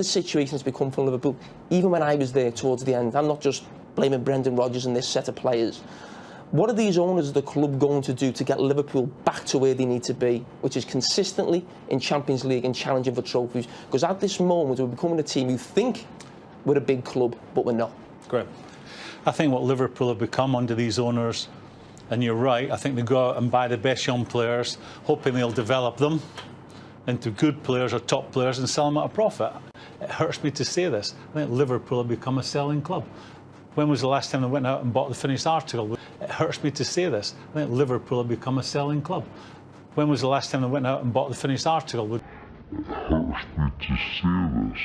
the situation it's become for Liverpool. Even when I was there towards the end, I'm not just blaming Brendan Rodgers and this set of players. What are these owners of the club going to do to get Liverpool back to where they need to be, which is consistently in Champions League and challenging for trophies? Because at this moment, we're becoming a team who think we're a big club, but we're not. Great. I think what Liverpool have become under these owners, and you're right, I think they go out and buy the best young players, hoping they'll develop them into good players or top players and sell them at a profit. It hurts me to say this. I think Liverpool have become a selling club. When was the last time they went out and bought the finished article? It hurts me to say this. I think Liverpool have become a selling club. When was the last time they went out and bought the finished article? It hurts me to say this.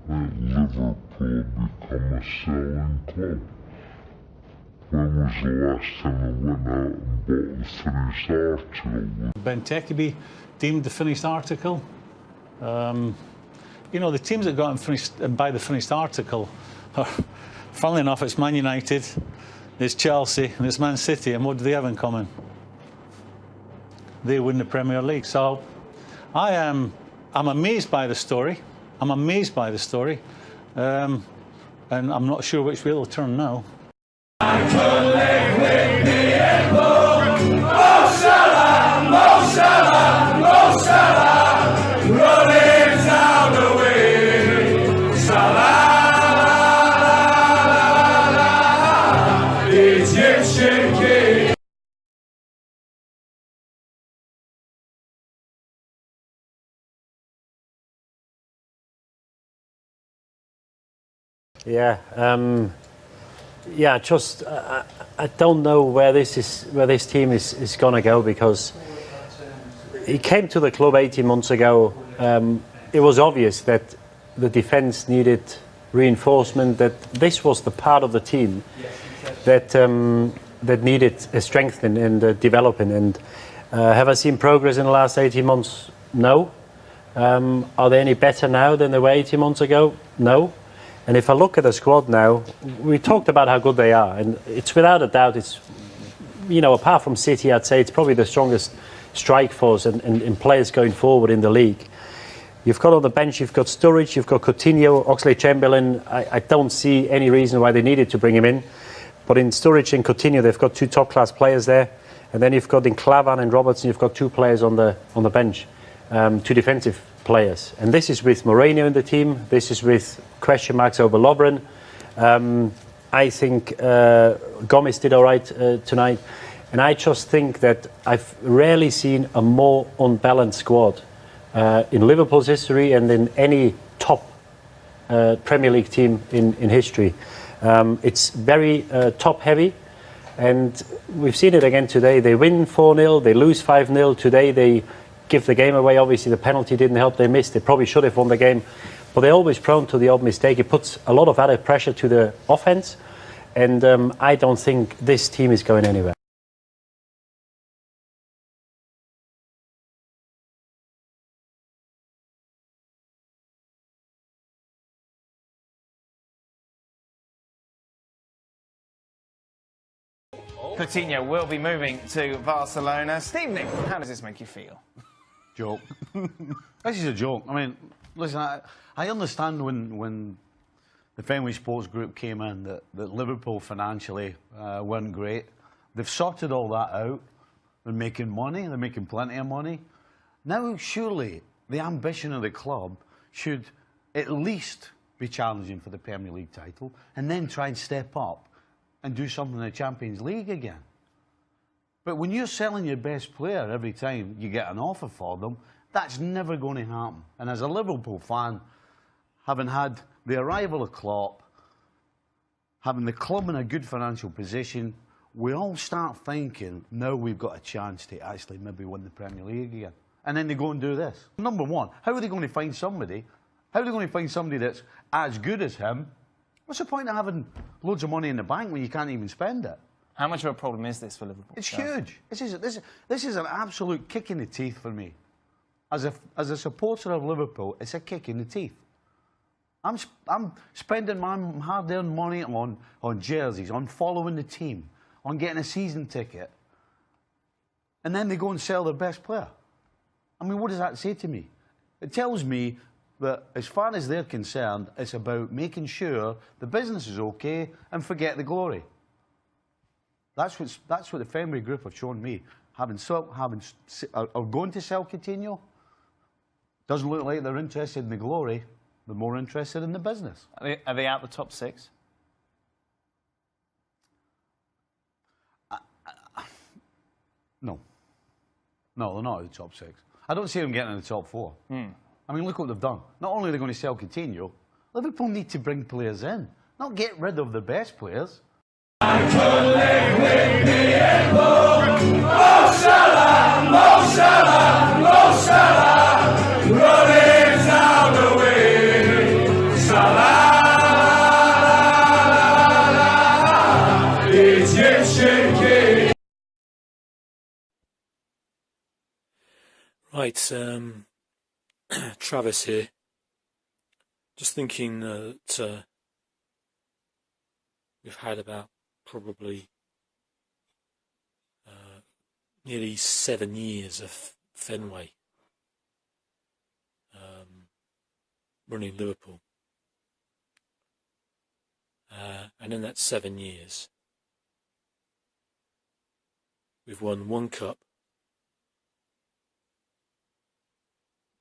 I think Liverpool have become a selling club. When was the last time they went out and bought the finished article? Benteke be deemed the finished article? You know, the teams that go out and buy the finished article are, funnily enough, it's Man United, it's Chelsea, and it's Man City, and what do they have in common? They win the Premier League. So I'm amazed by the story. I'm amazed by the story, and I'm not sure which way it'll turn now. Yeah, I don't know where this team is going to go, because he came to the club 18 months ago. It was obvious that the defence needed reinforcement, that this was the part of the team that needed strengthening and developing. And have I seen progress in the last 18 months? No. Are they any better now than they were 18 months ago? No. And if I look at the squad now, we talked about how good they are, and it's without a doubt, it's, you know, apart from City, I'd say it's probably the strongest strike force and players going forward in the league. You've got on the bench, you've got Sturridge, you've got Coutinho, Oxlade-Chamberlain. I don't see any reason why they needed to bring him in. But in Sturridge and Coutinho, they've got two top-class players there. And then you've got in Klavan and Robertson, you've got two players on the bench, two defensive players. And this is with Mourinho in the team. This is with question marks over Lovren. I think Gomez did all right tonight. And I just think that I've rarely seen a more unbalanced squad in Liverpool's history and in any top Premier League team in history. It's very top-heavy. And we've seen it again today. They win 4-0, they lose 5-0. Today they give the game away. Obviously the penalty didn't help, they missed. They probably should have won the game. But they're always prone to the odd mistake. It puts a lot of added pressure to the offense. And I don't think this team is going anywhere. Coutinho will be moving to Barcelona. Steve Nick, how does this make you feel? Joke. This is a joke. I mean, listen, I understand when the Fenway Sports Group came in that Liverpool financially weren't great. They've sorted all that out. They're making money. They're making plenty of money. Now, surely, the ambition of the club should at least be challenging for the Premier League title and then try and step up and do something in the Champions League again. But when you're selling your best player every time you get an offer for them, that's never going to happen. And as a Liverpool fan, having had the arrival of Klopp, having the club in a good financial position, we all start thinking, now we've got a chance to actually maybe win the Premier League again. And then they go and do this. Number one, how are they going to find somebody? How are they going to find somebody that's as good as him? What's the point of having loads of money in the bank when you can't even spend it? How much of a problem is this for Liverpool? It's huge. This is an absolute kick in the teeth for me. As a supporter of Liverpool, it's a kick in the teeth. I'm spending my hard-earned money on jerseys, on following the team, on getting a season ticket, and then they go and sell their best player. I mean, what does that say to me? It tells me that as far as they're concerned, it's about making sure the business is okay and forget the glory. That's what the Fenway Group have shown me. Are going to sell Coutinho. Doesn't look like they're interested in the glory. They're more interested in the business. Are they out the top 6? No. No, they're not in the top 6. I don't see them getting in the top 4. I mean, look what they've done. Not only are they going to sell Coutinho, Liverpool need to bring players in, not get rid of their best players. Right, Travis here. Just thinking that we've had about probably nearly 7 years of Fenway running Liverpool. And in that 7 years, we've won 1 cup,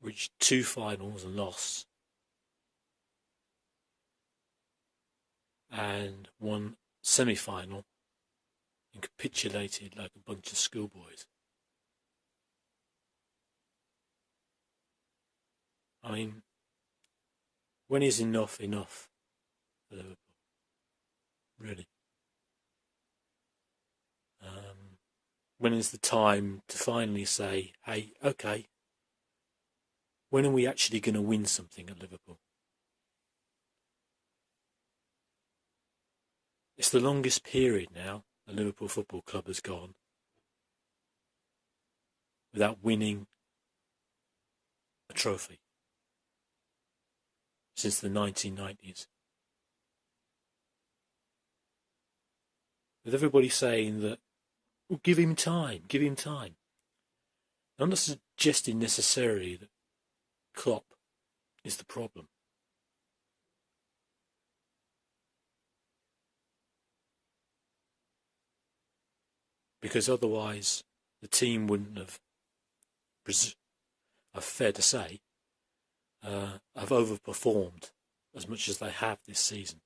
reached 2 finals and lost, and 1 semi-final and capitulated like a bunch of schoolboys. I mean, when is enough for Liverpool? Really? When is the time to finally say, hey, okay, when are we actually going to win something at Liverpool? It's the longest period now the Liverpool Football Club has gone without winning a trophy since the 1990s. With everybody saying that, well, give him time. I'm not suggesting necessarily that Klopp is the problem. Because otherwise the team wouldn't have, fair to say, have overperformed as much as they have this season.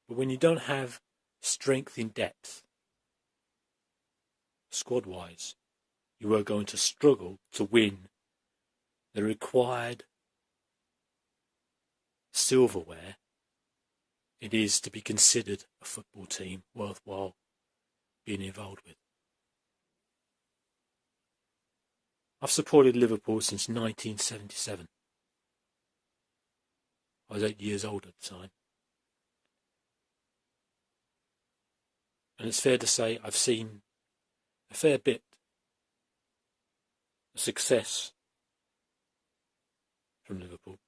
But when you don't have strength in depth, squad-wise, you are going to struggle to win the required silverware it is to be considered a football team worthwhile being involved with. I've supported Liverpool since 1977. I was 8 years old at the time. And it's fair to say I've seen a fair bit of success from Liverpool,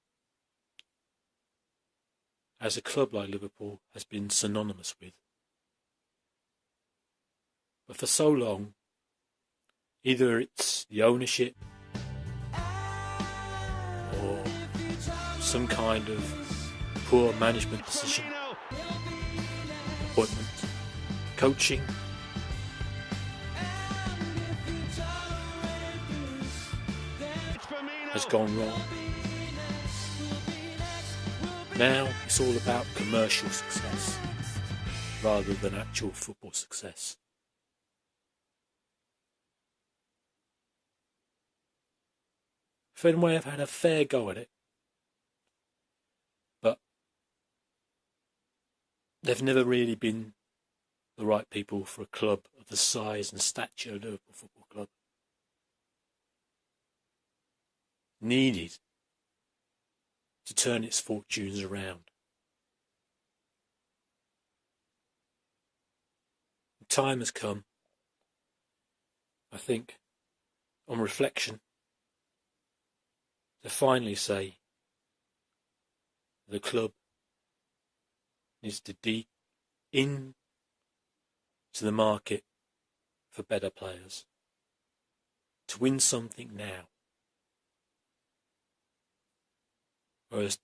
as a club like Liverpool has been synonymous with. But for so long, either it's the ownership or some kind of poor management decision, appointment, coaching, has gone wrong. Now it's all about commercial success rather than actual football success. Fenway have had a fair go at it, but they've never really been the right people for a club of the size and stature of Liverpool Football Club. Needed to turn its fortunes around. The time has come, I think, on reflection, to finally say the club needs to dig into the market for better players, to win something now. Whereas,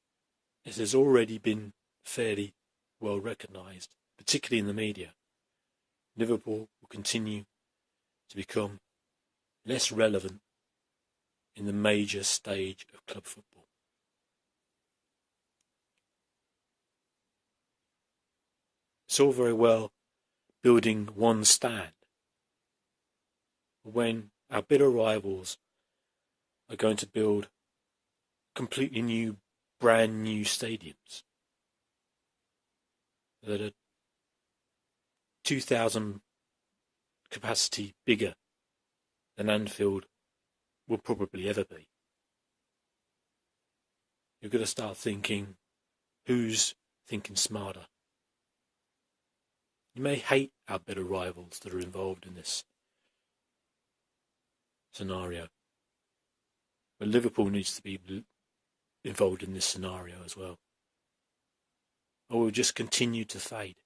as has already been fairly well recognised, particularly in the media, Liverpool will continue to become less relevant in the major stage of club football. It's all very well building one stand, but when our bitter rivals are going to build completely new, brand new stadiums that are 2,000 capacity bigger than Anfield will probably ever be, you're going to start thinking, who's thinking smarter? You may hate our bitter rivals that are involved in this scenario, but Liverpool needs to be involved in this scenario as well, or we'll just continue to fade.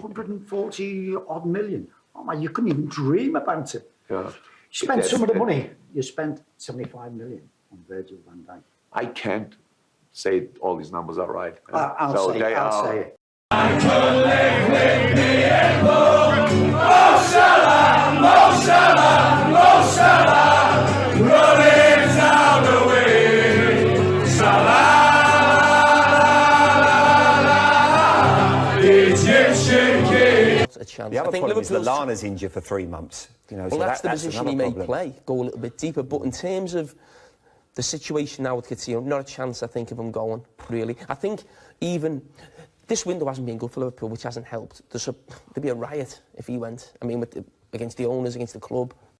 $140 million. Oh man, you couldn't even dream about it. Yeah. You spent some of the money. You spent 75 million on Virgil van Dijk. I can't say all these numbers are right. I'll say it. A chance. The other I think problem is Liverpool's Lallana's injured for 3 months. You know, well, so that's the that's position he may problem. play, go a little bit deeper. But in terms of the situation now with Coutinho, not a chance, I think, of him going, really. I think even this window hasn't been good for Liverpool, which hasn't helped. There'd be a riot if he went. I mean, against the owners, against the club.